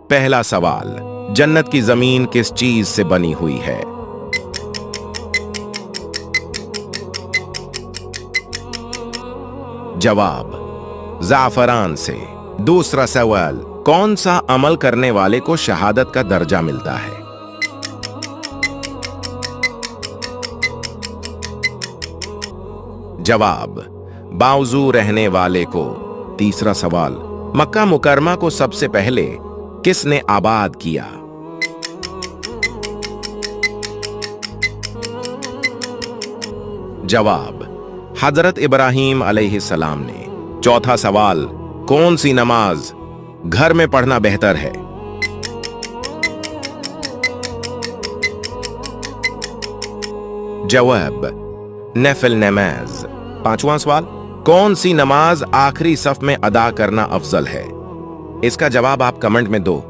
पहला सवाल, जन्नत की जमीन किस चीज से बनी हुई है? जवाब, ज़ाफ़रान से। दूसरा सवाल, कौन सा अमल करने वाले को शहादत का दर्जा मिलता है? जवाब, बावजू रहने वाले को। तीसरा सवाल, मक्का मुकरमा को सबसे पहले किसने आबाद किया? जवाब, हजरत इब्राहीम अलैहिस्सलाम ने। चौथा सवाल, कौन सी नमाज घर में पढ़ना बेहतर है? जवाब, नफल नमाज। पांचवा सवाल, कौन सी नमाज आखिरी सफ में अदा करना अफजल है? इसका जवाब आप कमेंट में दो।